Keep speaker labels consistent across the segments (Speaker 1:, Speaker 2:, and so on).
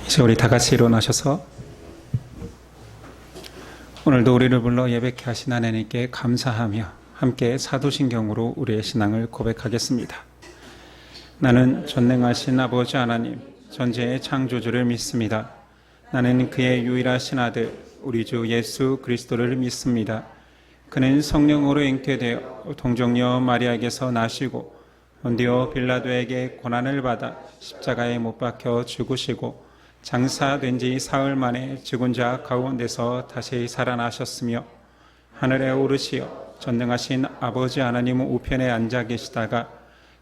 Speaker 1: 이제 우리 다 같이 일어나셔서 오늘도 우리를 불러 예배케 하신 하나님께 감사하며 함께 사도신경으로 우리의 신앙을 고백하겠습니다. 나는 전능하신 아버지 하나님, 전제의 창조주를 믿습니다. 나는 그의 유일하신 아들, 우리 주 예수 그리스도를 믿습니다. 그는 성령으로 잉태되어 동정녀 마리아에게서 나시고 본디오 빌라도에게 고난을 받아 십자가에 못 박혀 죽으시고 장사된 지 사흘 만에 죽은 자 가운데서 다시 살아나셨으며 하늘에 오르시어 전능하신 아버지 하나님 우편에 앉아 계시다가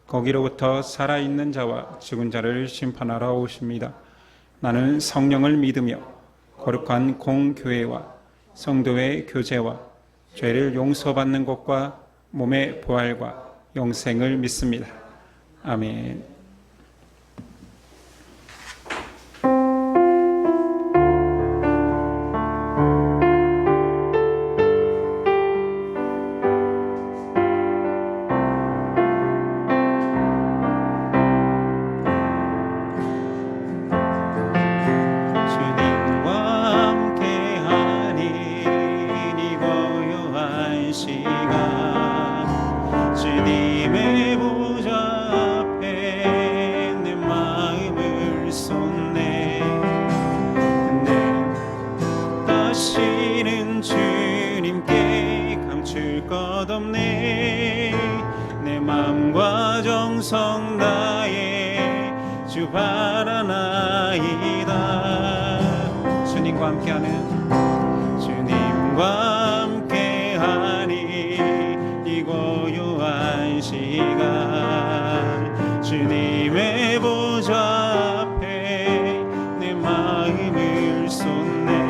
Speaker 1: 거기로부터 살아있는 자와 죽은 자를 심판하러 오십니다. 나는 성령을 믿으며 거룩한 공교회와 성도의 교제와 죄를 용서받는 것과 몸의 부활과 영생을 믿습니다. 아멘.
Speaker 2: 내 맘과 정성 다해 주 바라나이다. 주님과 함께하니 이 고요한 시간 주님의 보좌 앞에 내 마음을 쏟네.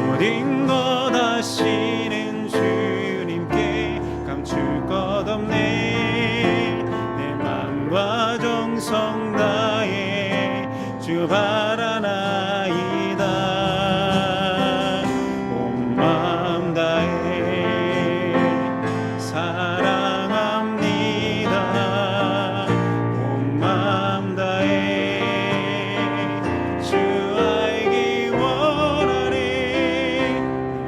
Speaker 2: 모든 것 아시는 주님께 감출 것 없네. 내 맘과 정성 다해 주 바라나이다. 온 마음 다해 사랑합니다. 온 마음 다해 주 알기 원하네.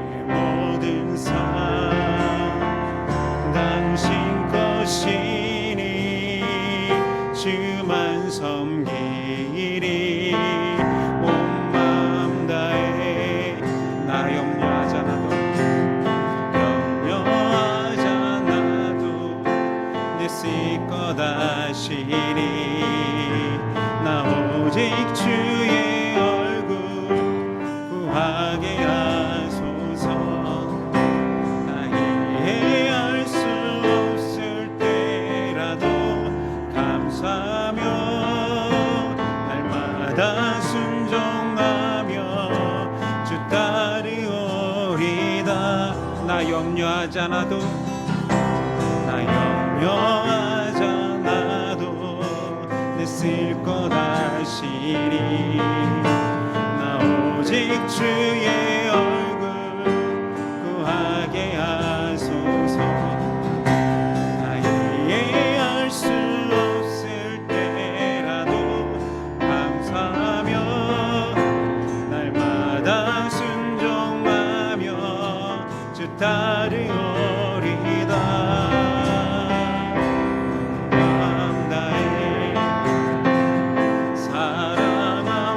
Speaker 2: 내 모든 삶 당신 것이니 주만 섬기리. 온 마음 다해 나 염려하잖아도 내 쓸 것 아시리. 나 오직 주의 얼굴 구하게 하소서. 나 이해할 수 없을 때라도 감사하며 날마다 순종하며 주 따르오리다. 나 염려하잖아도 내 쓸 것 아시리. 나 오직 주의 얼굴 구하게 하소서. 나 이해할 수 없을 때라도 감사하며 날마다 순종하며 주 따르오리다. 마음 다해 사랑합니다.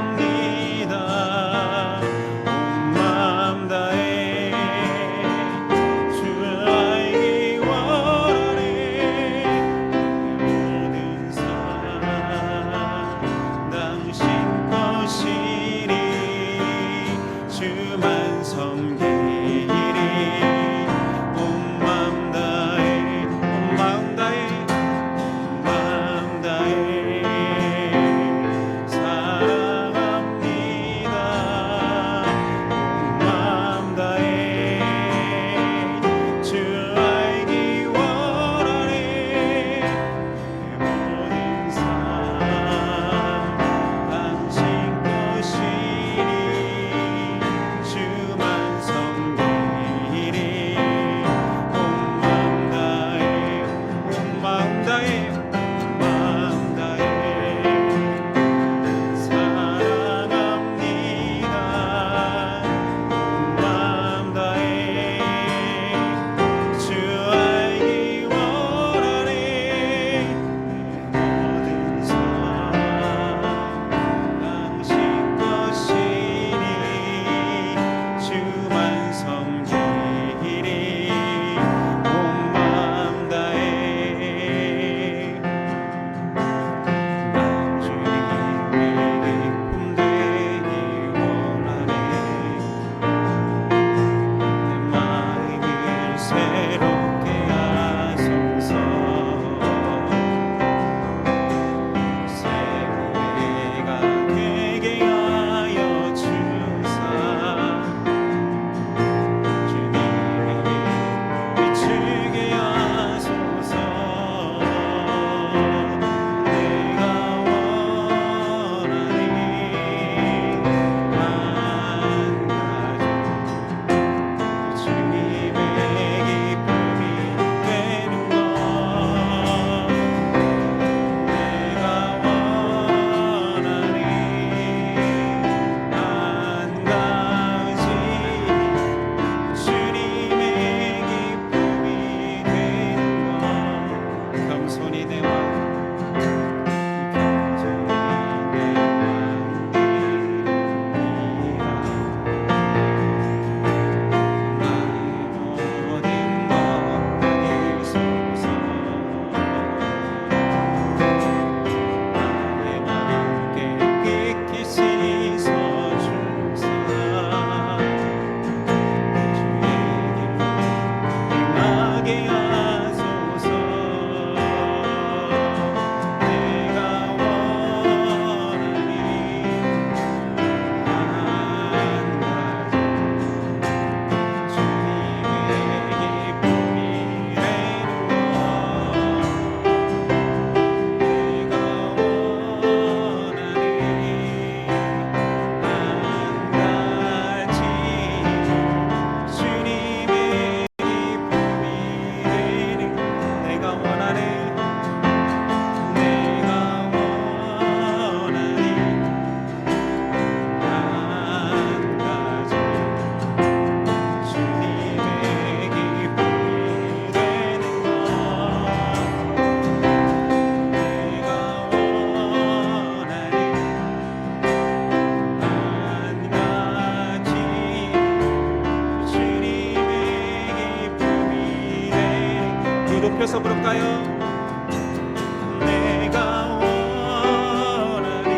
Speaker 2: 내가 원하니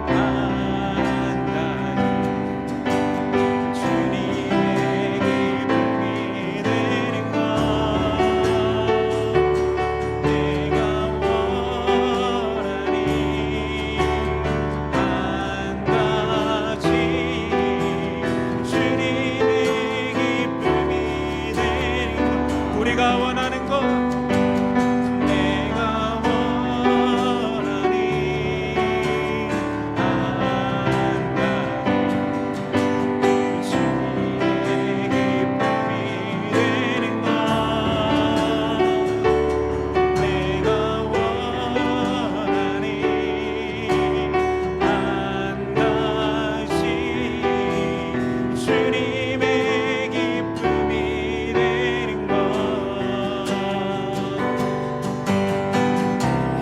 Speaker 2: 한 가지 주님의 기쁨이 되는 것 내가 원하니 한 가지 주님의 기쁨이 되는 것 우리가 원하는 것 내가 원하니 한 가지 주님의 기쁨이 되는 것 내가 원하니 한 가지 주님의 기쁨이 되는 것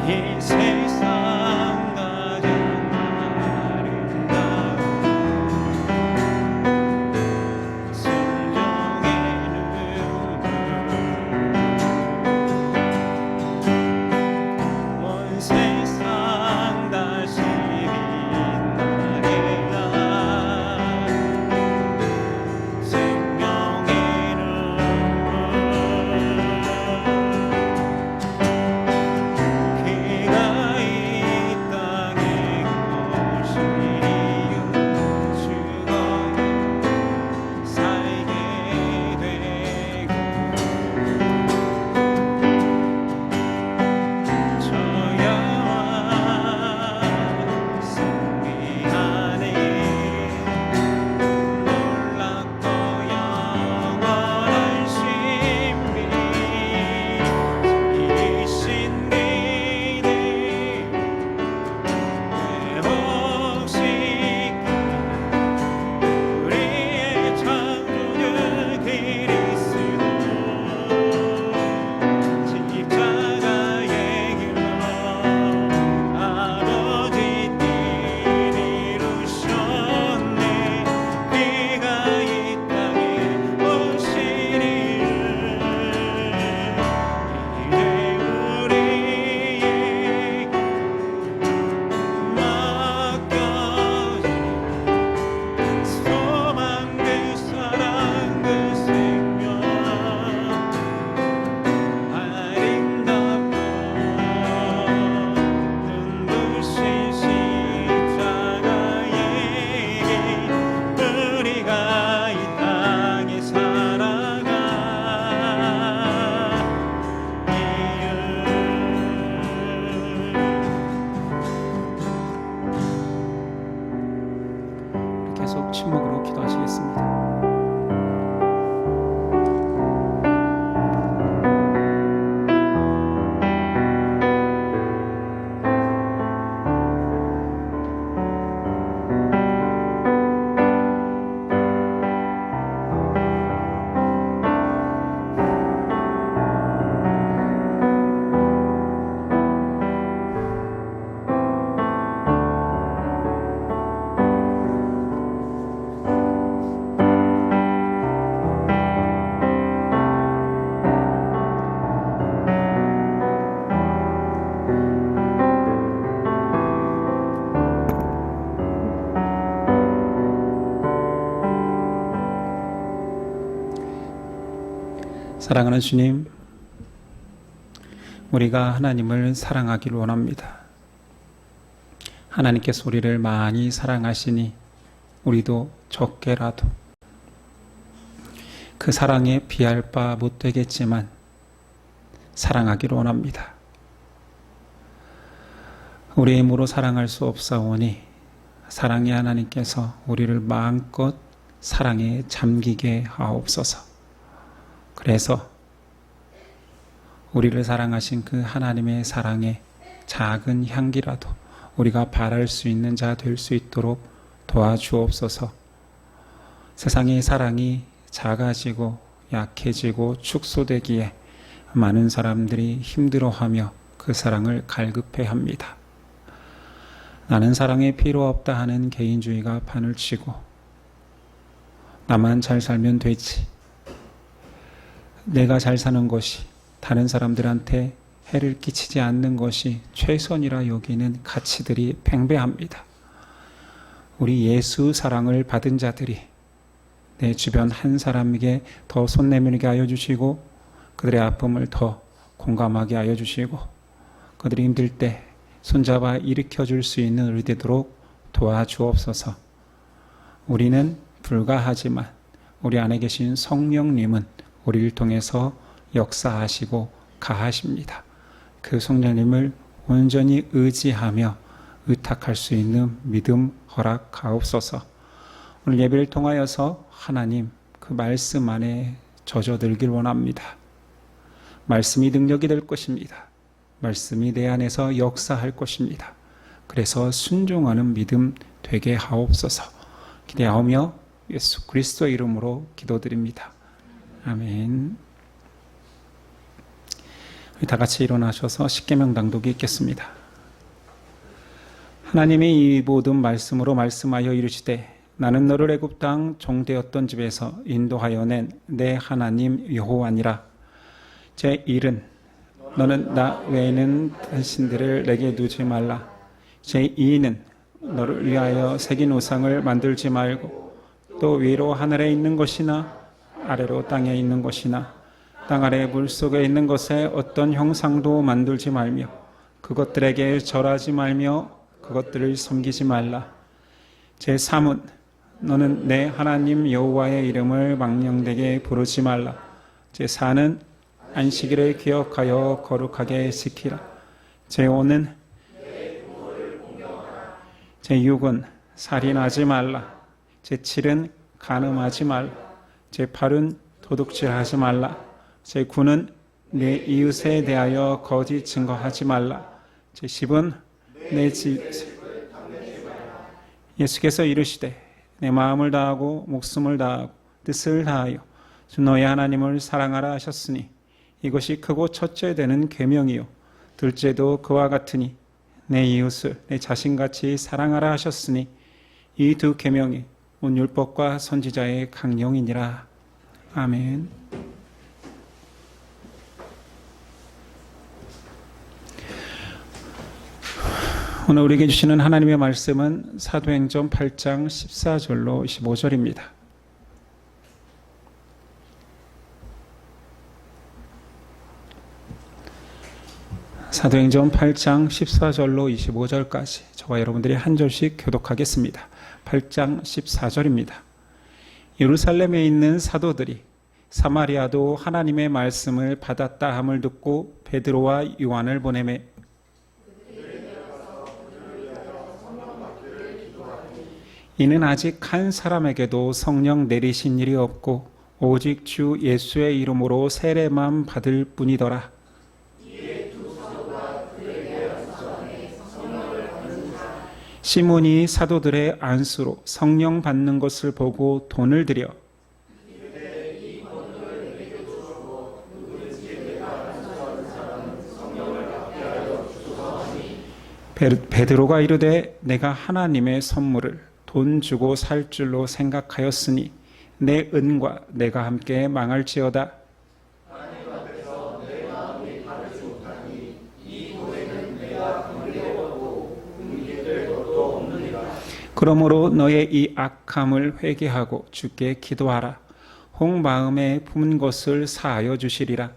Speaker 2: 이 세상 가장 아름다운 순종의 눈물 온 세상 다시 빛나게 한 생명의 눈물 그가 이 땅에 오신 이유 죽어 살게 되고 저야와 승리하네 놀랍고 영원한 신비 이신 기대 회복시켜 우리의 창조주 그리스도 십자가의 길로 아버지 뜻 이루셨네 그가 이 땅에 오신 이유 이제 우리에게 맡겨진 소망 그 사랑 그 생명 아름답고 눈부신 십자가의 길 우리가 이 땅에 살아가
Speaker 1: 계속 침묵으로 기도하시겠습니다. 사랑하는 주님, 우리가 하나님을 사랑하길 원합니다. 하나님께서 우리를 많이 사랑하시니 우리도 적게라도 그 사랑에 비할 바 못되겠지만 사랑하길 원합니다. 우리의 힘으로 사랑할 수 없사오니 사랑의 하나님께서 우리를 마음껏 사랑에 잠기게 하옵소서. 그래서 우리를 사랑하신 그 하나님의 사랑에 작은 향기라도 우리가 바랄 수 있는 자 될 수 있도록 도와주옵소서. 세상의 사랑이 작아지고 약해지고 축소되기에 많은 사람들이 힘들어하며 그 사랑을 갈급해합니다. 나는 사랑에 필요 없다 하는 개인주의가 판을 치고 나만 잘 살면 되지, 내가 잘 사는 것이 다른 사람들한테 해를 끼치지 않는 것이 최선이라 여기는 가치들이 팽배합니다. 우리 예수 사랑을 받은 자들이 내 주변 한 사람에게 더 손 내밀게 하여 주시고 그들의 아픔을 더 공감하게 하여 주시고 그들이 힘들 때 손잡아 일으켜 줄 수 있는 우리 되도록 도와주옵소서. 우리는 불가하지만 우리 안에 계신 성령님은 우리를 통해서 역사하시고 가하십니다. 그 성령님을 온전히 의지하며 의탁할 수 있는 믿음 허락하옵소서. 오늘 예배를 통하여서 하나님 그 말씀 안에 젖어들길 원합니다. 말씀이 능력이 될 것입니다. 말씀이 내 안에서 역사할 것입니다. 그래서 순종하는 믿음 되게 하옵소서. 기대하오며 예수 그리스도의 이름으로 기도드립니다. 아멘. 우리 다 같이 일어나셔서 십계명 당독이 있겠습니다. 하나님이 이 모든 말씀으로 말씀하여 이르시되 나는 너를 애굽 땅 종되었던 집에서 인도하여 낸 내 하나님 여호와니라. 제1은 너는 나 외에는 신들을 내게 두지 말라. 제2는 너를 위하여 새긴 우상을 만들지 말고 또 위로 하늘에 있는 것이나 아래로 땅에 있는 것이나 땅 아래 물속에 있는 것에 어떤 형상도 만들지 말며 그것들에게 절하지 말며 그것들을 섬기지 말라. 제3은 너는 내 하나님 여호와의 이름을 망령되게 부르지 말라. 제4는 안식일을 기억하여 거룩하게 지키라. 제5는 제6은 살인하지 말라. 제7은 간음하지 말라. 제8은 도둑질하지 말라. 제9는 내 이웃에 대하여 거짓 증거하지 말라. 제10은 내 집을 예수께서 이르시되 내 마음을 다하고 목숨을 다하고 뜻을 다하여 주 너의 하나님을 사랑하라 하셨으니 이것이 크고 첫째 되는 계명이요 둘째도 그와 같으니 내 이웃을 내 자신같이 사랑하라 하셨으니 이 두 계명이 온 율법과 선지자의 강령이니라. 아멘. 오늘 우리에게 주시는 하나님의 말씀은 사도행전 8장 14절로 15절입니다. 사도행전 8장 14절로 25절까지 저와 여러분들이 한 절씩 교독하겠습니다. 8장 14절입니다. 예루살렘에 있는 사도들이 사마리아도 하나님의 말씀을 받았다 함을 듣고 베드로와 요한을 보내매 이는 아직 한 사람에게도 성령 내리신 일이 없고 오직 주 예수의 이름으로 세례만 받을 뿐이더라. 시몬이 사도들의 안수로 성령 받는 것을 보고 돈을 들여 베드로가 이르되 내가 하나님의 선물을 돈 주고 살 줄로 생각하였으니 내 은과 내가 함께 망할지어다. 그러므로 너의 이 악함을 회개하고 주께 기도하라. 혹 마음에 품은 것을 사하여 주시리라.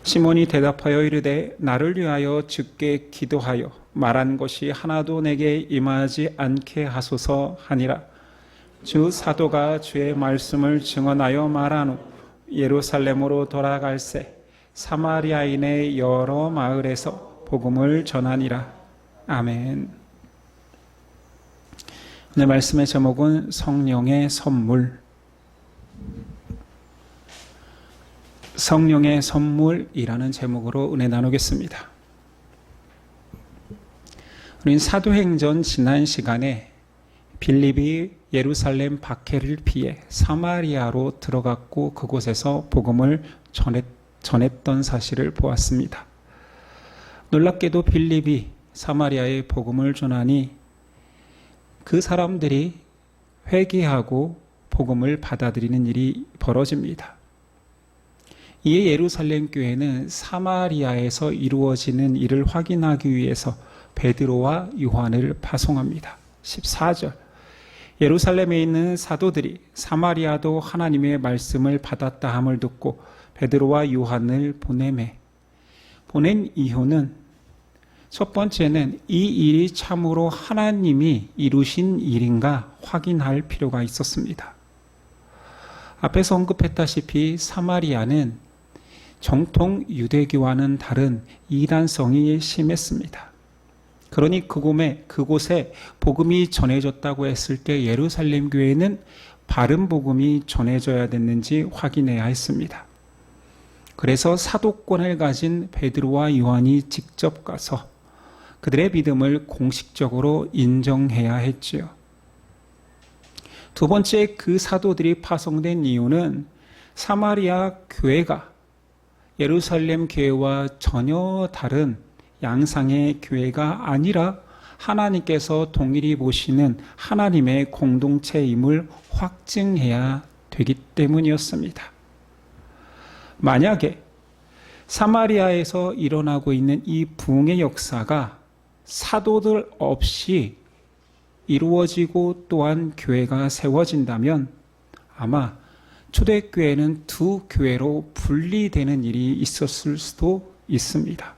Speaker 1: 시몬이 대답하여 이르되 나를 위하여 주께 기도하여 말한 것이 하나도 내게 임하지 않게 하소서 하니라. 주 사도가 주의 말씀을 증언하여 말한 후 예루살렘으로 돌아갈새 사마리아인의 여러 마을에서 복음을 전하니라. 아멘. 오늘 말씀의 제목은 성령의 선물. 성령의 선물이라는 제목으로 은혜 나누겠습니다. 우린 사도행전 지난 시간에 빌립이 예루살렘 박해를 피해 사마리아로 들어갔고 그곳에서 복음을 전했던 사실을 보았습니다. 놀랍게도 빌립이 사마리아에 복음을 전하니 그 사람들이 회개하고 복음을 받아들이는 일이 벌어집니다. 이에 예루살렘 교회는 사마리아에서 이루어지는 일을 확인하기 위해서 베드로와 요한을 파송합니다. 14절, 예루살렘에 있는 사도들이 사마리아도 하나님의 말씀을 받았다 함을 듣고 베드로와 요한을 보낸 이유는, 첫 번째는 이 일이 참으로 하나님이 이루신 일인가 확인할 필요가 있었습니다. 앞에서 언급했다시피 사마리아는 정통 유대교와는 다른 이단성이 심했습니다. 그러니 그곳에 복음이 전해졌다고 했을 때 예루살렘 교회는 바른 복음이 전해져야 됐는지 확인해야 했습니다. 그래서 사도권을 가진 베드로와 요한이 직접 가서 그들의 믿음을 공식적으로 인정해야 했지요. 두 번째, 그 사도들이 파송된 이유는 사마리아 교회가 예루살렘 교회와 전혀 다른 양상의 교회가 아니라 하나님께서 동일히 보시는 하나님의 공동체임을 확증해야 되기 때문이었습니다. 만약에 사마리아에서 일어나고 있는 이 부흥의 역사가 사도들 없이 이루어지고 또한 교회가 세워진다면 아마 초대교회는 두 교회로 분리되는 일이 있었을 수도 있습니다.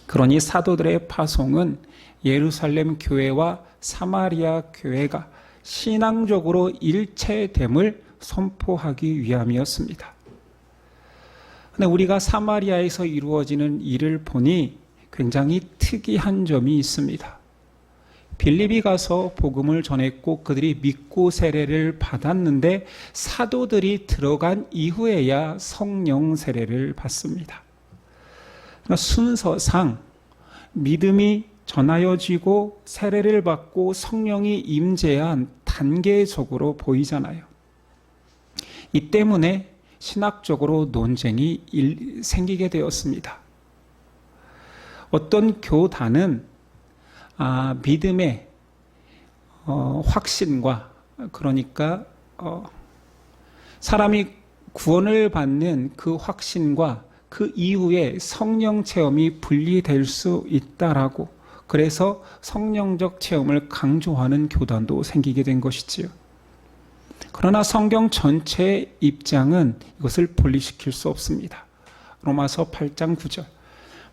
Speaker 1: 그러니 사도들의 파송은 예루살렘 교회와 사마리아 교회가 신앙적으로 일체됨을 선포하기 위함이었습니다. 근데 우리가 사마리아에서 이루어지는 일을 보니 굉장히 특이한 점이 있습니다. 빌립이 가서 복음을 전했고 그들이 믿고 세례를 받았는데 사도들이 들어간 이후에야 성령 세례를 받습니다. 그러니까 순서상 믿음이 전하여지고 세례를 받고 성령이 임재한 단계적으로 보이잖아요. 이 때문에 신학적으로 논쟁이 생기게 되었습니다. 어떤 교단은 믿음의 확신과, 그러니까 사람이 구원을 받는 그 확신과 그 이후에 성령 체험이 분리될 수 있다라고, 그래서 성령적 체험을 강조하는 교단도 생기게 된 것이지요. 그러나 성경 전체의 입장은 이것을 분리시킬 수 없습니다. 로마서 8장 9절,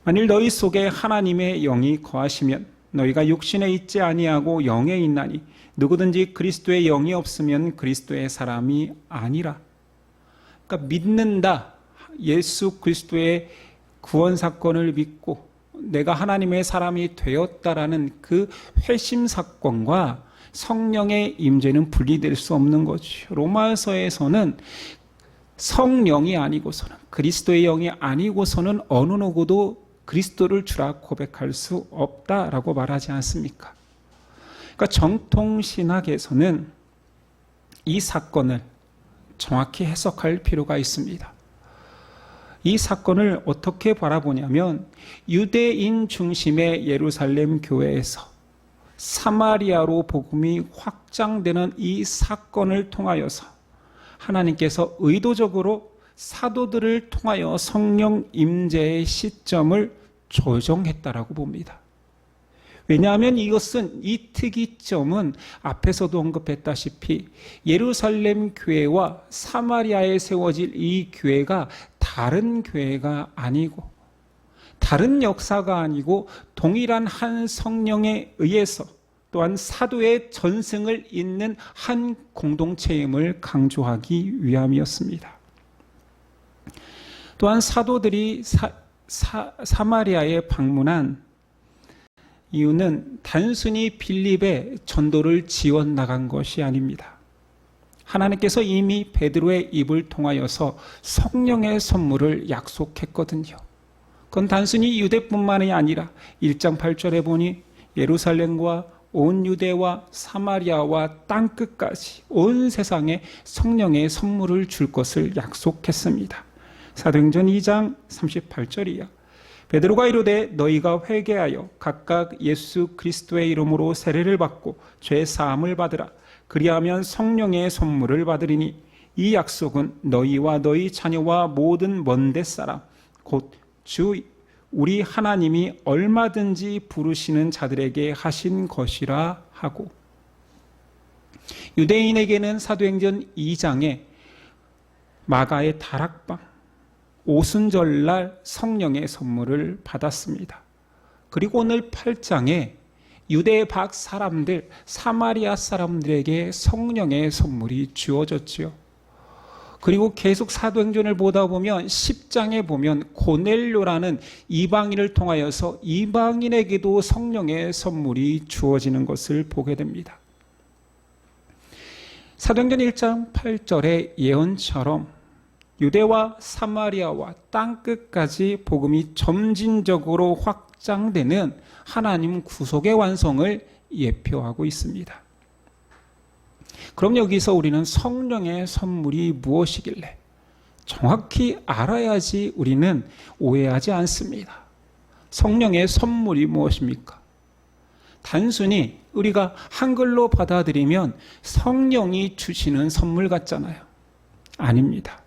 Speaker 1: 만일 너희 속에 하나님의 영이 거하시면 너희가 육신에 있지 아니하고 영에 있나니 누구든지 그리스도의 영이 없으면 그리스도의 사람이 아니라. 그러니까 믿는다, 예수 그리스도의 구원 사건을 믿고 내가 하나님의 사람이 되었다라는 그 회심 사건과 성령의 임재는 분리될 수 없는 거죠. 로마서에서는 성령이 아니고서는, 그리스도의 영이 아니고서는 어느 누구도 그리스도를 주라 고백할 수 없다라고 말하지 않습니까? 그러니까 정통신학에서는 이 사건을 정확히 해석할 필요가 있습니다. 이 사건을 어떻게 바라보냐면 유대인 중심의 예루살렘 교회에서 사마리아로 복음이 확장되는 이 사건을 통하여서 하나님께서 의도적으로 사도들을 통하여 성령 임재의 시점을 조정했다라고 봅니다. 왜냐하면 이것은, 이 특이점은 앞에서도 언급했다시피 예루살렘 교회와 사마리아에 세워질 이 교회가 다른 교회가 아니고 다른 역사가 아니고 동일한 한 성령에 의해서 또한 사도의 전승을 잇는 한 공동체임을 강조하기 위함이었습니다. 또한 사도들이 사마리아에 방문한 이유는 단순히 빌립의 전도를 지원 나간 것이 아닙니다. 하나님께서 이미 베드로의 입을 통하여서 성령의 선물을 약속했거든요. 그건 단순히 유대뿐만이 아니라 1장 8절에 보니 예루살렘과 온 유대와 사마리아와 땅끝까지 온 세상에 성령의 선물을 줄 것을 약속했습니다. 사도행전 2장 38절이야. 베드로가 이르되 너희가 회개하여 각각 예수 그리스도의 이름으로 세례를 받고 죄 사함을 받으라. 그리하면 성령의 선물을 받으리니 이 약속은 너희와 너희 자녀와 모든 먼데 사람 곧 주 우리 하나님이 얼마든지 부르시는 자들에게 하신 것이라 하고, 유대인에게는 사도행전 2장에 마가의 다락방 오순절날 성령의 선물을 받았습니다. 그리고 오늘 8장에 유대 박 사람들, 사마리아 사람들에게 성령의 선물이 주어졌지요. 그리고 계속 사도행전을 보다 보면 10장에 보면 고넬료라는 이방인을 통하여서 이방인에게도 성령의 선물이 주어지는 것을 보게 됩니다. 사도행전 1장 8절의 예언처럼 유대와 사마리아와 땅끝까지 복음이 점진적으로 확장되는 하나님 구속의 완성을 예표하고 있습니다. 그럼 여기서 우리는 성령의 선물이 무엇이길래 정확히 알아야지 우리는 오해하지 않습니다. 성령의 선물이 무엇입니까? 단순히 우리가 한글로 받아들이면 성령이 주시는 선물 같잖아요. 아닙니다.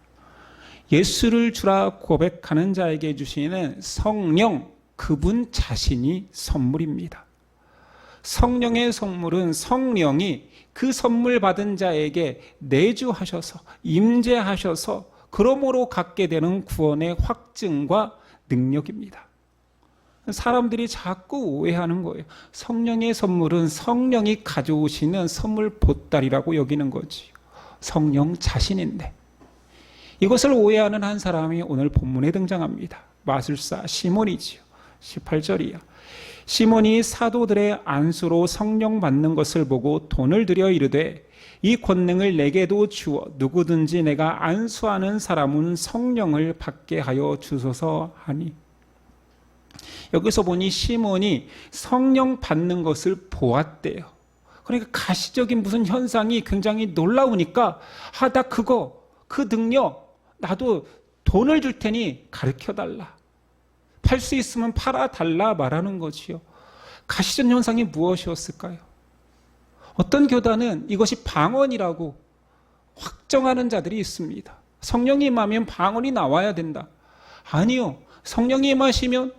Speaker 1: 예수를 주라 고백하는 자에게 주시는 성령, 그분 자신이 선물입니다. 성령의 선물은 성령이 그 선물 받은 자에게 내주하셔서 임재하셔서 그러므로 갖게 되는 구원의 확증과 능력입니다. 사람들이 자꾸 오해하는 거예요. 성령의 선물은 성령이 가져오시는 선물 보따리라고 여기는 거지. 성령 자신인데. 이것을 오해하는 한 사람이 오늘 본문에 등장합니다. 마술사 시몬이지요. 18절이야. 시몬이 사도들의 안수로 성령 받는 것을 보고 돈을 들여 이르되 이 권능을 내게도 주어 누구든지 내가 안수하는 사람은 성령을 받게 하여 주소서 하니. 여기서 보니 시몬이 성령 받는 것을 보았대요. 그러니까 가시적인 무슨 현상이 굉장히 놀라우니까 나 그 능력 나도 돈을 줄 테니 가르쳐달라. 팔 수 있으면 팔아달라 말하는 거지요. 가시적 현상이 무엇이었을까요? 어떤 교단은 이것이 방언이라고 확정하는 자들이 있습니다. 성령이 임하면 방언이 나와야 된다. 아니요. 성령이 임하시면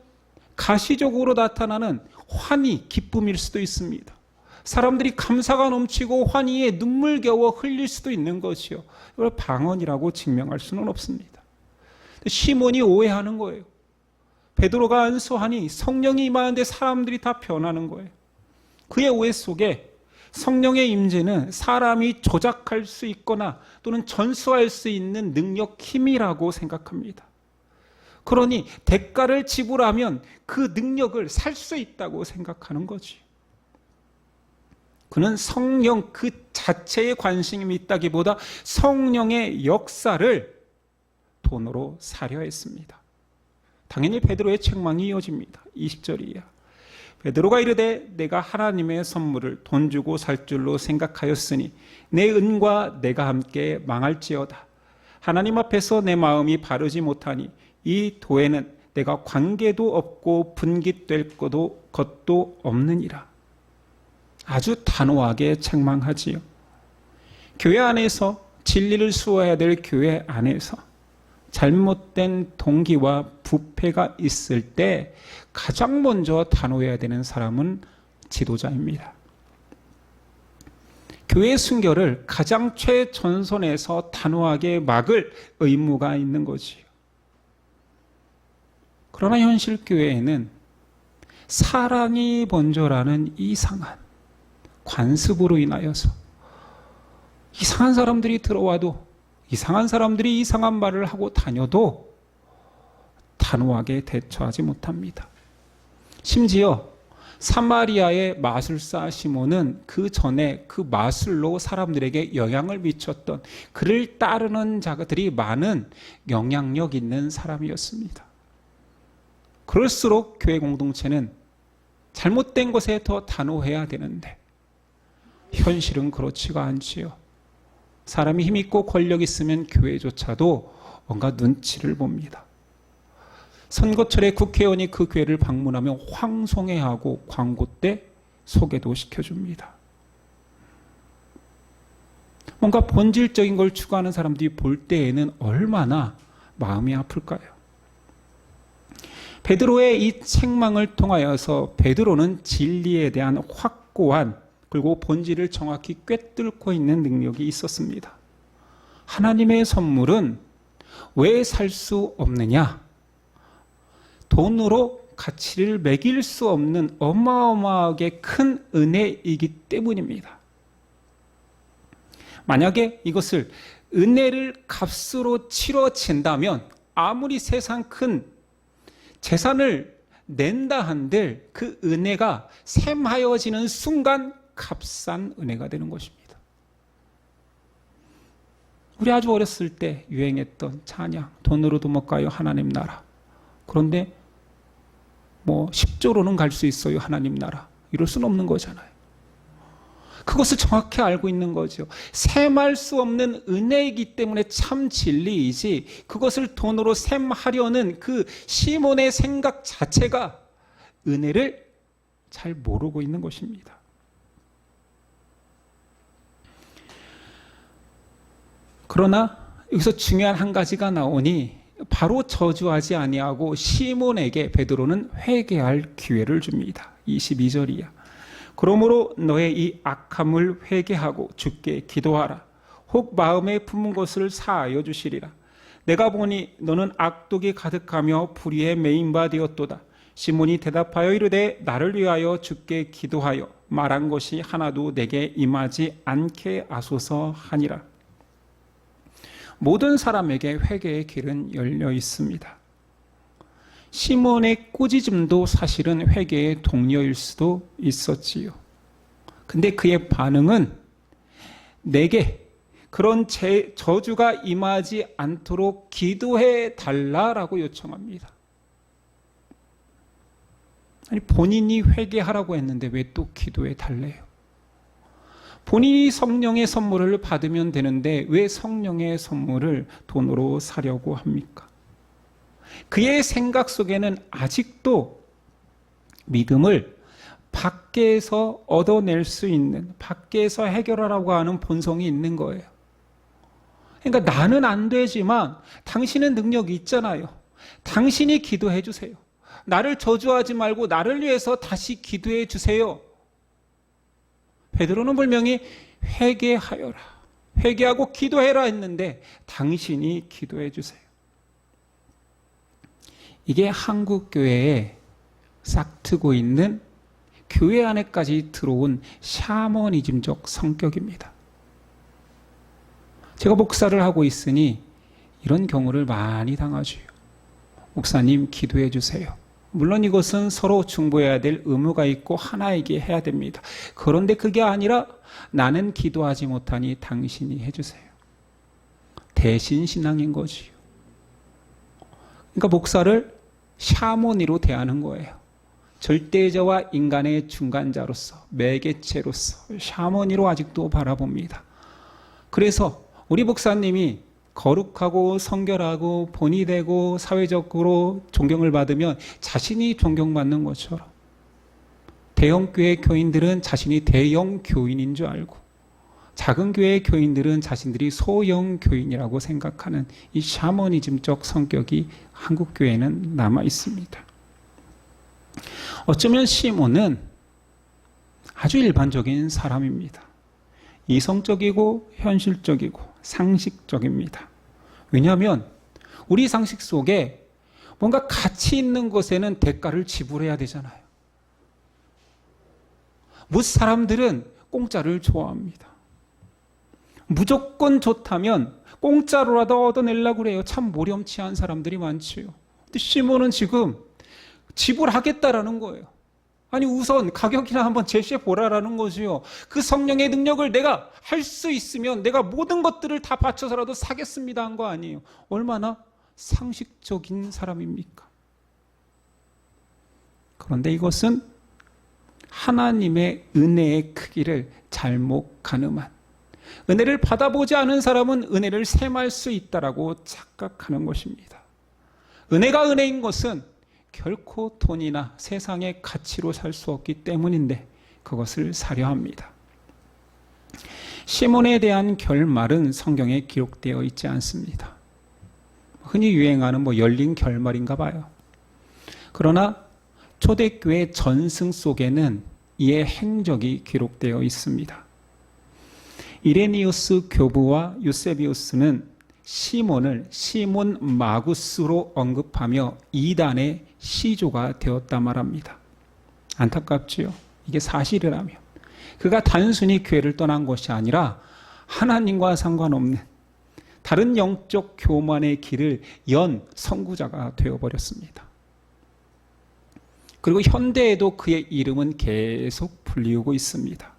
Speaker 1: 가시적으로 나타나는 환희, 기쁨일 수도 있습니다. 사람들이 감사가 넘치고 환희에 눈물겨워 흘릴 수도 있는 것이요. 이걸 방언이라고 증명할 수는 없습니다. 시몬이 오해하는 거예요. 베드로가 안수하니 성령이 임하는데 사람들이 다 변하는 거예요. 그의 오해 속에 성령의 임재는 사람이 조작할 수 있거나 또는 전수할 수 있는 능력, 힘이라고 생각합니다. 그러니 대가를 지불하면 그 능력을 살 수 있다고 생각하는 거지. 그는 성령 그 자체에 관심이 있다기보다 성령의 역사를 돈으로 사려 했습니다. 당연히 베드로의 책망이 이어집니다. 20절이야. 베드로가 이르되 내가 하나님의 선물을 돈 주고 살 줄로 생각하였으니 내 은과 내가 함께 망할지어다. 하나님 앞에서 내 마음이 바르지 못하니 이 도에는 내가 관계도 없고 분깃될 것도 없느니라. 아주 단호하게 책망하지요. 교회 안에서 진리를 수호해야 될 교회 안에서 잘못된 동기와 부패가 있을 때 가장 먼저 단호해야 되는 사람은 지도자입니다. 교회 순결을 가장 최전선에서 단호하게 막을 의무가 있는 거지요. 그러나 현실 교회에는 사랑이 먼저라는 이상한 관습으로 인하여서 이상한 사람들이 들어와도 이상한 사람들이 이상한 말을 하고 다녀도 단호하게 대처하지 못합니다. 심지어 사마리아의 마술사 시몬은 그 전에 그 마술로 사람들에게 영향을 미쳤던, 그를 따르는 자들이 많은 영향력 있는 사람이었습니다. 그럴수록 교회 공동체는 잘못된 것에 더 단호해야 되는데 현실은 그렇지가 않지요. 사람이 힘있고 권력 있으면 교회조차도 뭔가 눈치를 봅니다. 선거철에 국회의원이 그 교회를 방문하면 황송해하고 광고 때 소개도 시켜줍니다. 뭔가 본질적인 걸 추구하는 사람들이 볼 때에는 얼마나 마음이 아플까요? 베드로의 이 책망을 통하여서 베드로는 진리에 대한 확고한 그리고 본질을 정확히 꿰뚫고 있는 능력이 있었습니다. 하나님의 선물은 왜 살 수 없느냐? 돈으로 가치를 매길 수 없는 어마어마하게 큰 은혜이기 때문입니다. 만약에 이것을 은혜를 값으로 치러진다면 아무리 세상 큰 재산을 낸다 한들 그 은혜가 샘하여지는 순간 값싼 은혜가 되는 것입니다. 우리 아주 어렸을 때 유행했던 찬양, 돈으로도 못 가요 하나님 나라. 그런데 10조로는 갈 수 있어요 하나님 나라. 이럴 수는 없는 거잖아요. 그것을 정확히 알고 있는 거죠. 셈할 수 없는 은혜이기 때문에 참 진리이지 그것을 돈으로 셈하려는 그 시몬의 생각 자체가 은혜를 잘 모르고 있는 것입니다. 그러나 여기서 중요한 한 가지가 나오니 바로 저주하지 아니하고 시몬에게 베드로는 회개할 기회를 줍니다. 22절이야. 그러므로 너의 이 악함을 회개하고 주께 기도하라. 혹 마음에 품은 것을 사하여 주시리라. 내가 보니 너는 악독이 가득하며 불의에 매인 바 되었도다. 시몬이 대답하여 이르되 나를 위하여 주께 기도하여 말한 것이 하나도 내게 임하지 않게 하소서 하니라. 모든 사람에게 회개의 길은 열려 있습니다. 시몬의 꾸짖음도 사실은 회개의 동료일 수도 있었지요. 근데 그의 반응은 내게 그런 저주가 임하지 않도록 기도해 달라라고 요청합니다. 아니 본인이 회개하라고 했는데 왜 또 기도해 달래요? 본인이 성령의 선물을 받으면 되는데 왜 성령의 선물을 돈으로 사려고 합니까? 그의 생각 속에는 아직도 믿음을 밖에서 얻어낼 수 있는, 밖에서 해결하라고 하는 본성이 있는 거예요. 그러니까 나는 안 되지만 당신은 능력이 있잖아요. 당신이 기도해 주세요. 나를 저주하지 말고 나를 위해서 다시 기도해 주세요. 베드로는 분명히 회개하여라, 회개하고 기도해라 했는데 당신이 기도해 주세요. 이게 한국 교회에 싹트고 있는 교회 안에까지 들어온 샤머니즘적 성격입니다. 제가 목사를 하고 있으니 이런 경우를 많이 당하죠. 목사님 기도해 주세요. 물론 이것은 서로 중보해야 될 의무가 있고 하나에게 해야 됩니다. 그런데 그게 아니라 나는 기도하지 못하니 당신이 해주세요. 대신 신앙인 거지요. 그러니까 목사를 샤머니로 대하는 거예요. 절대자와 인간의 중간자로서, 매개체로서 샤머니로 아직도 바라봅니다. 그래서 우리 목사님이 거룩하고 성결하고 본이 되고 사회적으로 존경을 받으면 자신이 존경받는 것처럼 대형 교회 교인들은 자신이 대형 교인인 줄 알고 작은 교회 교인들은 자신들이 소형 교인이라고 생각하는 이 샤머니즘적 성격이 한국 교회에는 남아 있습니다. 어쩌면 시몬은 아주 일반적인 사람입니다. 이성적이고 현실적이고 상식적입니다. 왜냐하면 우리 상식 속에 뭔가 가치 있는 것에는 대가를 지불해야 되잖아요. 못 사람들은 공짜를 좋아합니다. 무조건 좋다면 공짜로라도 얻어내려고 그래요. 참 모렴치한 사람들이 많지요. 근데 시몬은 지금 지불하겠다라는 거예요. 아니 우선 가격이나 한번 제시해 보라라는 거지요. 그 성령의 능력을 내가 할 수 있으면 내가 모든 것들을 다 바쳐서라도 사겠습니다 한 거 아니에요. 얼마나 상식적인 사람입니까? 그런데 이것은 하나님의 은혜의 크기를 잘못 가늠한, 은혜를 받아보지 않은 사람은 은혜를 셈할 수 있다라고 착각하는 것입니다. 은혜가 은혜인 것은 결코 돈이나 세상의 가치로 살 수 없기 때문인데 그것을 사려 합니다. 시몬에 대한 결말은 성경에 기록되어 있지 않습니다. 흔히 유행하는 열린 결말인가 봐요. 그러나 초대교회 전승 속에는 이의 행적이 기록되어 있습니다. 이레니우스 교부와 유세비우스는 시몬을 시몬 마구스로 언급하며 이단의 시조가 되었다 말합니다. 안타깝지요. 이게 사실이라면. 그가 단순히 교회를 떠난 것이 아니라 하나님과 상관없는 다른 영적 교만의 길을 연 선구자가 되어버렸습니다. 그리고 현대에도 그의 이름은 계속 불리우고 있습니다.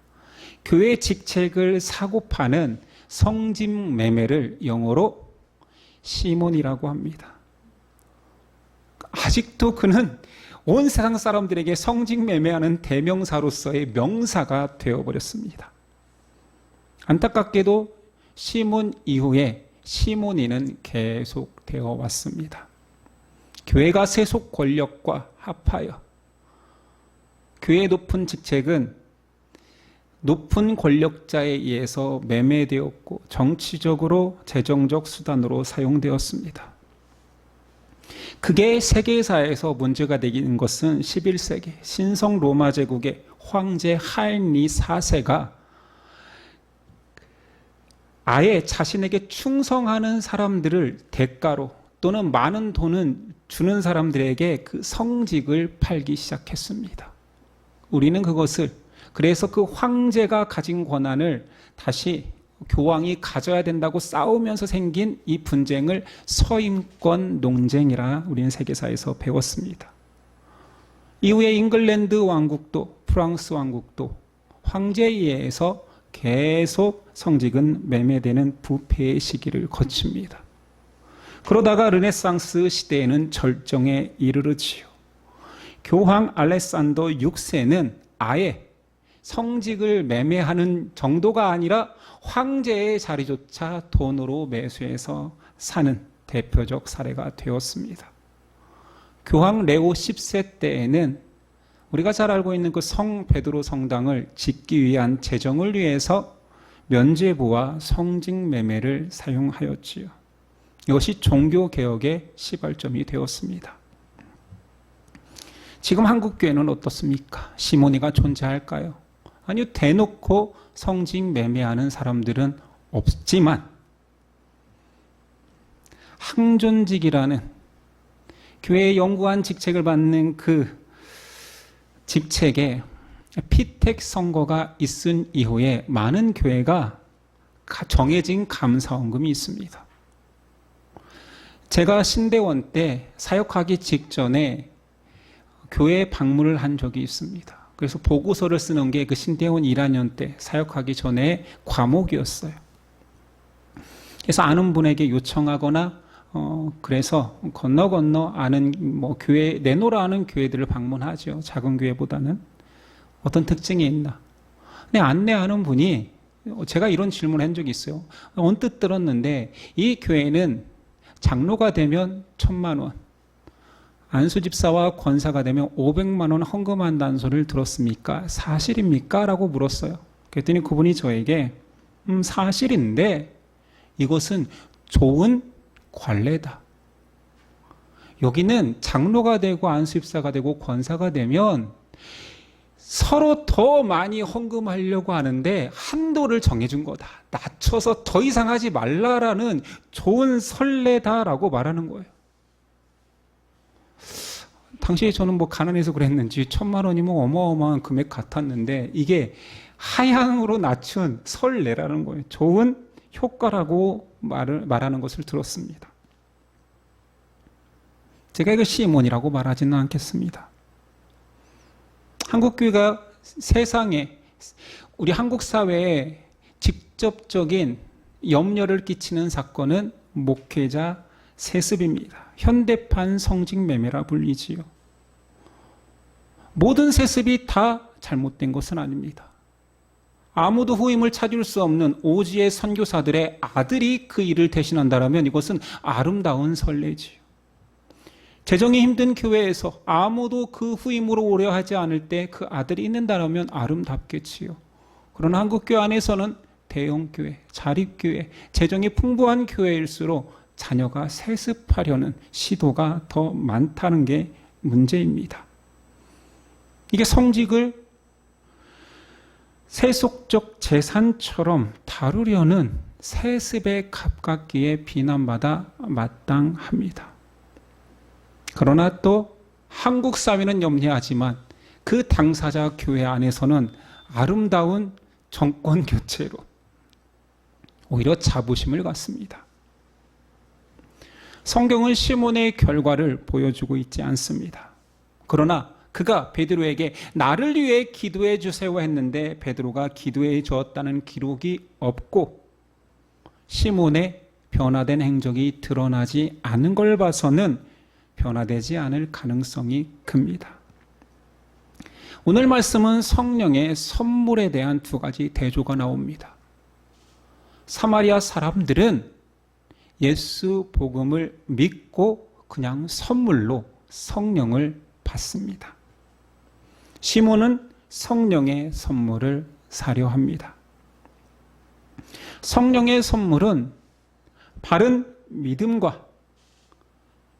Speaker 1: 교회 직책을 사고 파는 성진 매매를 영어로 시몬이라고 합니다. 아직도 그는 온 세상 사람들에게 성직 매매하는 대명사로서의 명사가 되어버렸습니다. 안타깝게도 시몬 이후에 시몬이는 계속 되어 왔습니다. 교회가 세속 권력과 합하여 교회의 높은 직책은 높은 권력자에 의해서 매매되었고 정치적으로 재정적 수단으로 사용되었습니다. 그게 세계사에서 문제가 되는 것은 11세기 신성 로마 제국의 황제 하인리 4세가 아예 자신에게 충성하는 사람들을 대가로 또는 많은 돈을 주는 사람들에게 그 성직을 팔기 시작했습니다. 우리는 그것을 그래서 그 황제가 가진 권한을 다시 교황이 가져야 된다고 싸우면서 생긴 이 분쟁을 서임권 논쟁이라 우리는 세계사에서 배웠습니다. 이후에 잉글랜드 왕국도 프랑스 왕국도 황제에 의해서 계속 성직은 매매되는 부패의 시기를 거칩니다. 그러다가 르네상스 시대에는 절정에 이르르지요. 교황 알렉산더 6세는 아예 성직을 매매하는 정도가 아니라 황제의 자리조차 돈으로 매수해서 사는 대표적 사례가 되었습니다. 교황 레오 10세 때에는 우리가 잘 알고 있는 그 성 베드로 성당을 짓기 위한 재정을 위해서 면죄부와 성직 매매를 사용하였지요. 이것이 종교개혁의 시발점이 되었습니다. 지금 한국교회는 어떻습니까? 시몬이가 존재할까요? 아니요, 대놓고 성직 매매하는 사람들은 없지만 항존직이라는 교회의 영구한 직책을 받는 그 직책에 피택 선거가 있은 이후에 많은 교회가 정해진 감사원금이 있습니다. 제가 신대원 때 사역하기 직전에 교회에 방문을 한 적이 있습니다. 그래서 보고서를 쓰는 게 그 신대원 1학년 때 사역하기 전에 과목이었어요. 그래서 아는 분에게 요청하거나 그래서 건너 아는 교회 내노라 하는 교회들을 방문하죠. 작은 교회보다는 어떤 특징이 있나? 근데 안내하는 분이 제가 이런 질문을 한 적이 있어요. 언뜻 들었는데 이 교회는 장로가 되면 1,000만 원, 안수집사와 권사가 되면 500만 원 헌금한다는 소리를 들었습니까? 사실입니까? 라고 물었어요. 그랬더니 그분이 저에게 사실인데 이것은 좋은 관례다. 여기는 장로가 되고 안수집사가 되고 권사가 되면 서로 더 많이 헌금하려고 하는데 한도를 정해준 거다. 낮춰서 더 이상 하지 말라라는 좋은 선례다라고 말하는 거예요. 당시에 저는 가난해서 그랬는지 1,000만 원이면 어마어마한 금액 같았는데 이게 하향으로 낮춘 선례라는 거예요. 좋은 효과라고 말하는 것을 들었습니다. 제가 이걸 시몬이라고 말하지는 않겠습니다. 한국교회가 세상에 우리 한국 사회에 직접적인 염려를 끼치는 사건은 목회자 세습입니다. 현대판 성직 매매라 불리지요. 모든 세습이 다 잘못된 것은 아닙니다. 아무도 후임을 찾을 수 없는 오지의 선교사들의 아들이 그 일을 대신한다면 이것은 아름다운 선례지요. 재정이 힘든 교회에서 아무도 그 후임으로 오려 하지 않을 때 그 아들이 있는다면 아름답겠지요. 그러나 한국교회 안에서는 대형교회, 자립교회, 재정이 풍부한 교회일수록 자녀가 세습하려는 시도가 더 많다는 게 문제입니다. 이게 성직을 세속적 재산처럼 다루려는 세습에 가깝기에 비난받아 마땅합니다. 그러나 또 한국 사회는 염려하지만 그 당사자 교회 안에서는 아름다운 정권 교체로 오히려 자부심을 갖습니다. 성경은 시몬의 결과를 보여주고 있지 않습니다. 그러나 그가 베드로에게 나를 위해 기도해 주세요 했는데 베드로가 기도해 주었다는 기록이 없고 시몬의 변화된 행적이 드러나지 않은 걸 봐서는 변화되지 않을 가능성이 큽니다. 오늘 말씀은 성령의 선물에 대한 두 가지 대조가 나옵니다. 사마리아 사람들은 예수 복음을 믿고 그냥 선물로 성령을 받습니다. 시몬은 성령의 선물을 사려 합니다. 성령의 선물은 바른 믿음과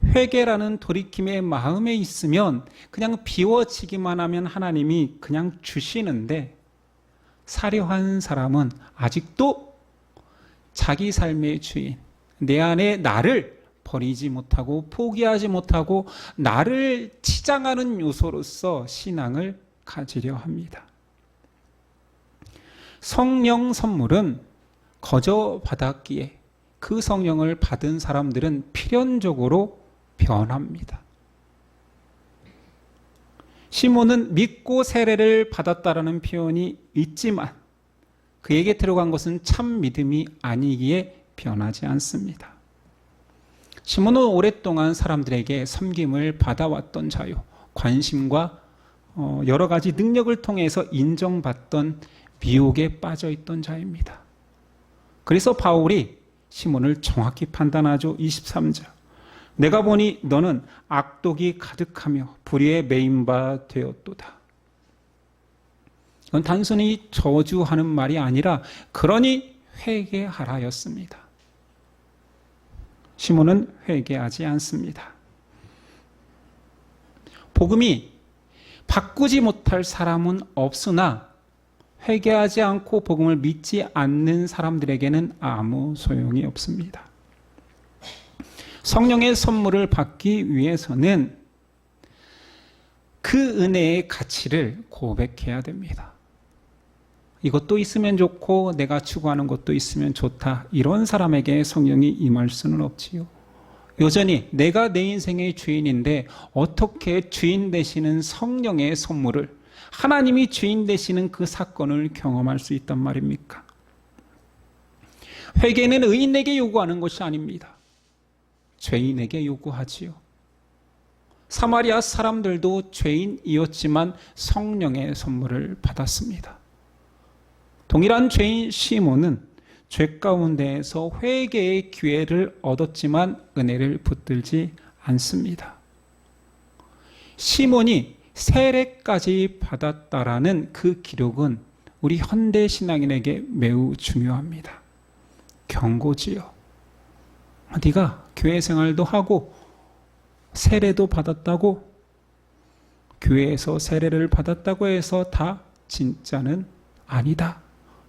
Speaker 1: 회개라는 돌이킴의 마음에 있으면 그냥 비워지기만 하면 하나님이 그냥 주시는데 사려 한 사람은 아직도 자기 삶의 주인, 내 안에 나를 버리지 못하고 포기하지 못하고 나를 치장하는 요소로서 신앙을 가지려 합니다. 성령 선물은 거저 받았기에 그 성령을 받은 사람들은 필연적으로 변합니다. 시몬은 믿고 세례를 받았다라는 표현이 있지만 그에게 들어간 것은 참 믿음이 아니기에 변하지 않습니다. 시몬은 오랫동안 사람들에게 섬김을 받아왔던 자요, 관심과 여러 가지 능력을 통해서 인정받던 미혹에 빠져있던 자입니다. 그래서 바울이 시몬을 정확히 판단하죠. 23절. 내가 보니 너는 악독이 가득하며 불의에 매인 바 되었도다. 이건 단순히 저주하는 말이 아니라 그러니 회개하라였습니다. 시몬은 회개하지 않습니다. 복음이 바꾸지 못할 사람은 없으나 회개하지 않고 복음을 믿지 않는 사람들에게는 아무 소용이 없습니다. 성령의 선물을 받기 위해서는 그 은혜의 가치를 고백해야 됩니다. 이것도 있으면 좋고 내가 추구하는 것도 있으면 좋다. 이런 사람에게 성령이 임할 수는 없지요. 여전히 내가 내 인생의 주인인데 어떻게 주인 되시는 성령의 선물을, 하나님이 주인 되시는 그 사건을 경험할 수 있단 말입니까? 회개는 의인에게 요구하는 것이 아닙니다. 죄인에게 요구하지요. 사마리아 사람들도 죄인이었지만 성령의 선물을 받았습니다. 동일한 죄인 시몬은 죄 가운데에서 회개의 기회를 얻었지만 은혜를 붙들지 않습니다. 시몬이 세례까지 받았다라는 그 기록은 우리 현대 신앙인에게 매우 중요합니다. 경고지요. 네가 교회 생활도 하고 세례도 받았다고, 교회에서 세례를 받았다고 해서 다 진짜는 아니다.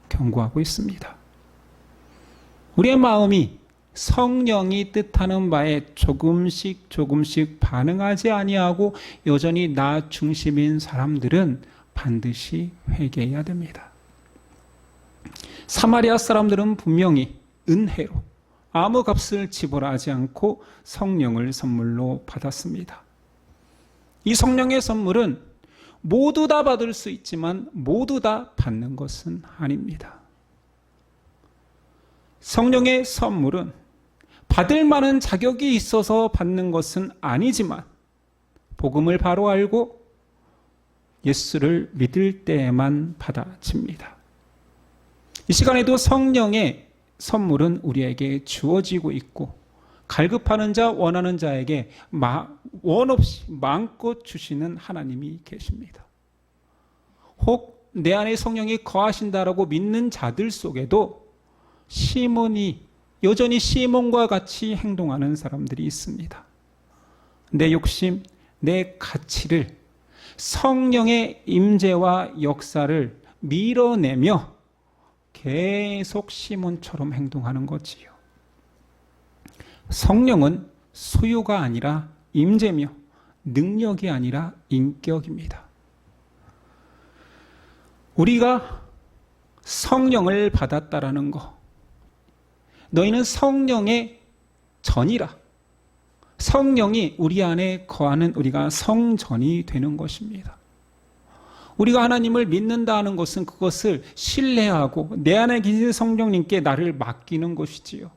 Speaker 1: 경고하고 있습니다. 우리의 마음이 성령이 뜻하는 바에 조금씩 반응하지 아니하고 여전히 나 중심인 사람들은 반드시 회개해야 됩니다. 사마리아 사람들은 분명히 은혜로 아무 값을 지불하지 않고 성령을 선물로 받았습니다. 이 성령의 선물은 모두 다 받을 수 있지만 모두 다 받는 것은 아닙니다. 성령의 선물은 받을 만한 자격이 있어서 받는 것은 아니지만 복음을 바로 알고 예수를 믿을 때에만 받아집니다. 이 시간에도 성령의 선물은 우리에게 주어지고 있고 갈급하는 자, 원하는 자에게 원 없이 마음껏 주시는 하나님이 계십니다. 혹 내 안에 성령이 거하신다라고 믿는 자들 속에도 시몬이 여전히 시몬과 같이 행동하는 사람들이 있습니다. 내 욕심, 내 가치를 성령의 임재와 역사를 밀어내며 계속 시몬처럼 행동하는 거지요. 성령은 소유가 아니라 임재며 능력이 아니라 인격입니다. 우리가 성령을 받았다라는 거, 너희는 성령의 전이라. 성령이 우리 안에 거하는 우리가 성전이 되는 것입니다. 우리가 하나님을 믿는다 하는 것은 그것을 신뢰하고 내 안에 계신 성령님께 나를 맡기는 것이지요.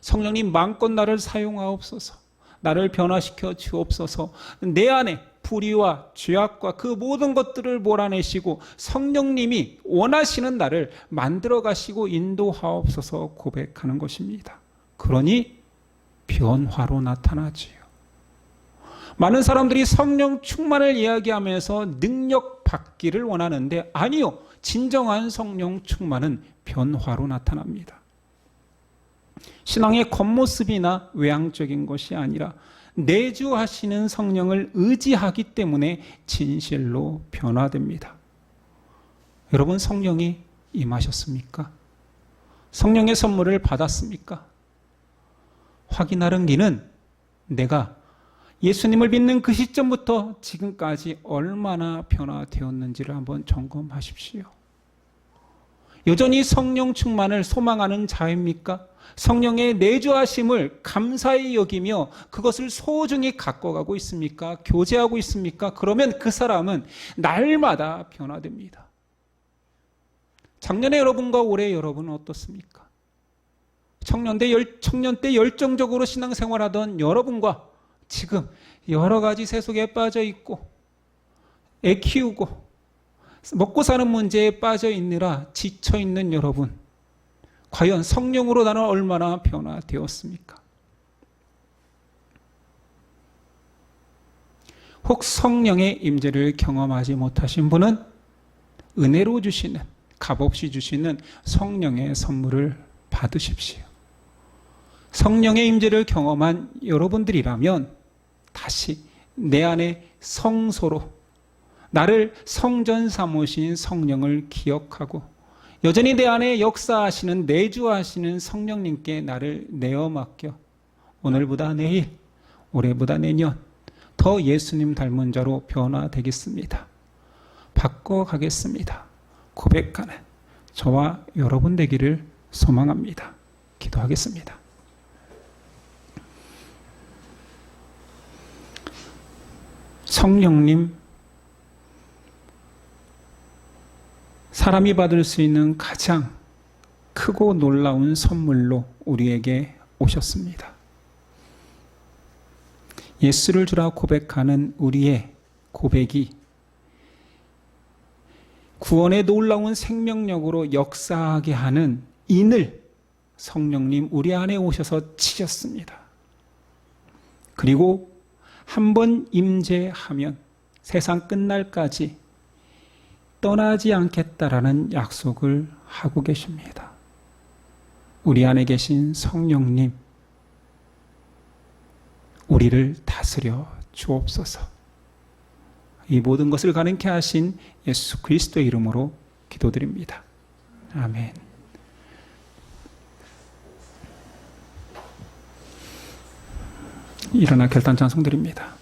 Speaker 1: 성령님 마음껏 나를 사용하옵소서. 나를 변화시켜 주옵소서. 내 안에 불의와 죄악과 그 모든 것들을 몰아내시고 성령님이 원하시는 나를 만들어 가시고 인도하옵소서 고백하는 것입니다. 그러니 변화로 나타나지요. 많은 사람들이 성령 충만을 이야기하면서 능력 받기를 원하는데 아니요. 진정한 성령 충만은 변화로 나타납니다. 신앙의 겉모습이나 외향적인 것이 아니라 내주하시는 성령을 의지하기 때문에 진실로 변화됩니다. 여러분 성령이 임하셨습니까? 성령의 선물을 받았습니까? 확인하는 길은 내가 예수님을 믿는 그 시점부터 지금까지 얼마나 변화되었는지를 한번 점검하십시오. 여전히 성령 충만을 소망하는 자입니까? 성령의 내주하심을 감사히 여기며 그것을 소중히 갖고가고 있습니까? 교제하고 있습니까? 그러면 그 사람은 날마다 변화됩니다. 작년에 여러분과 올해 여러분은 어떻습니까? 청년 때 열정적으로 신앙생활하던 여러분과 지금 여러 가지 세속에 빠져 있고 애 키우고 먹고 사는 문제에 빠져 있느라 지쳐 있는 여러분, 과연 성령으로 나는 얼마나 변화되었습니까? 혹 성령의 임재를 경험하지 못하신 분은 은혜로 주시는, 값없이 주시는 성령의 선물을 받으십시오. 성령의 임재를 경험한 여러분들이라면 다시 내 안에 성소로 나를 성전 삼으신 성령을 기억하고 여전히 내 안에 역사하시는 내주하시는 성령님께 나를 내어 맡겨 오늘보다 내일, 올해보다 내년 더 예수님 닮은 자로 변화되겠습니다. 바꿔가겠습니다. 고백하는 저와 여러분 되기를 소망합니다. 기도하겠습니다. 성령님, 사람이 받을 수 있는 가장 크고 놀라운 선물로 우리에게 오셨습니다. 예수를 주라 고백하는 우리의 고백이 구원의 놀라운 생명력으로 역사하게 하는 인을 성령님 우리 안에 오셔서 치셨습니다. 그리고 한번 임재하면 세상 끝날까지 떠나지 않겠다라는 약속을 하고 계십니다. 우리 안에 계신 성령님, 우리를 다스려 주옵소서. 이 모든 것을 가능케 하신 예수 그리스도의 이름으로 기도드립니다. 아멘. 일어나 결단 찬송드립니다.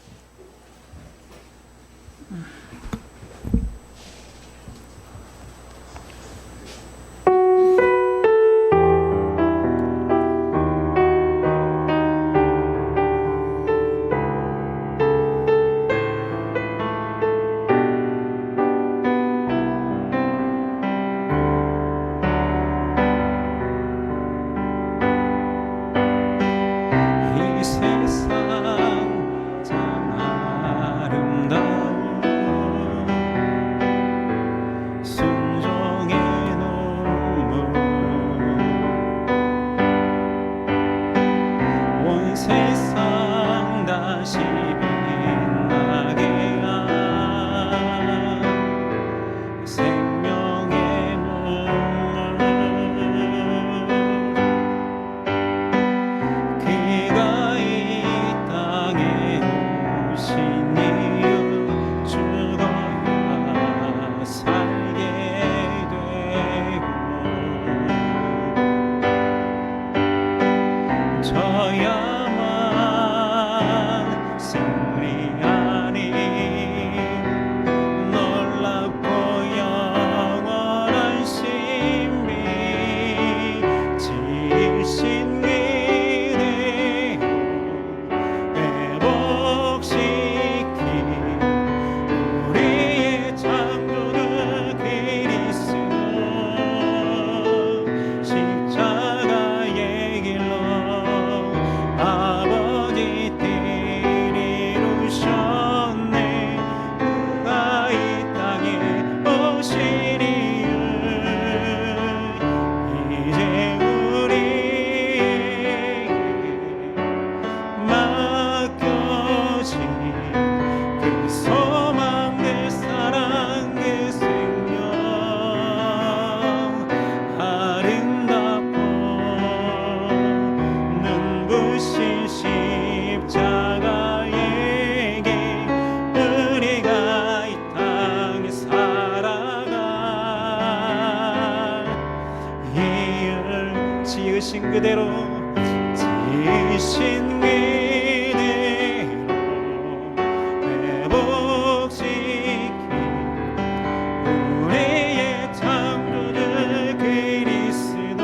Speaker 2: 빛나게 한 저야만 승리하니 놀랍고 영원한 신비 지신 그대로 회복시킨 우리의 창조주 그리스도 십자가의 길로 아버지 뜻을 이루셨네. 누가 이 땅에 오시리요. 이제 우리에게 맡겨진 그 소망 그 사랑 그 생명 아름답고 눈부신 십자가에게 우리가 이 땅에 살아가 이을 지으신 그대로 지으신 그대로 회복시킨 우리의 창조주 그리스도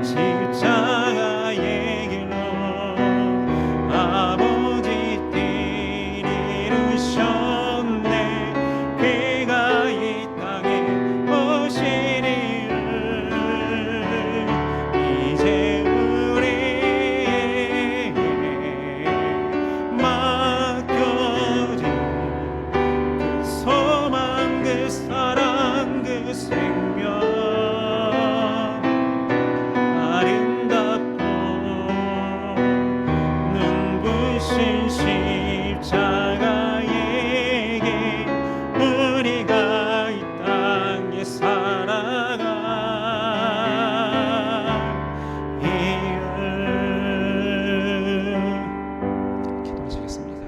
Speaker 2: 십자가의 길로 아버지 뜻을 이루셨네. 그가 이 땅에 오시리를 이제 우리에게 맡겨진 그 소망 그 사랑 그 생명 아름답고 눈부신 십자가에게 우리가 이 땅에 살아가 이을
Speaker 1: 기도하시겠습니다.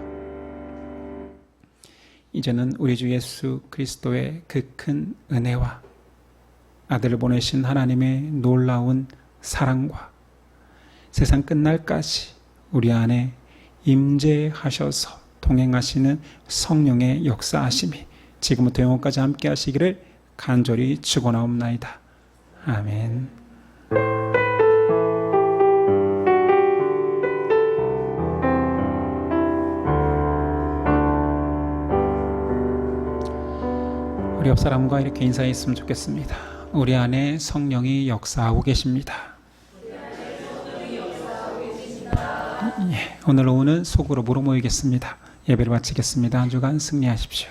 Speaker 1: 이제는 우리 주 예수 그리스도의 그 큰 은혜와 아들을 보내신 하나님의 놀라운 사랑과 세상 끝날까지 우리 안에 임재하셔서 동행하시는 성령의 역사하심이 지금부터 영원까지 함께 하시기를 간절히 축원하옵나이다. 아멘. 우리 옆 사람과 이렇게 인사했으면 좋겠습니다. 우리 안에 성령이 역사하고 계십니다. 예, 오늘 오후는 속으로 모여 모이겠습니다. 예배를 마치겠습니다. 한 주간 승리하십시오.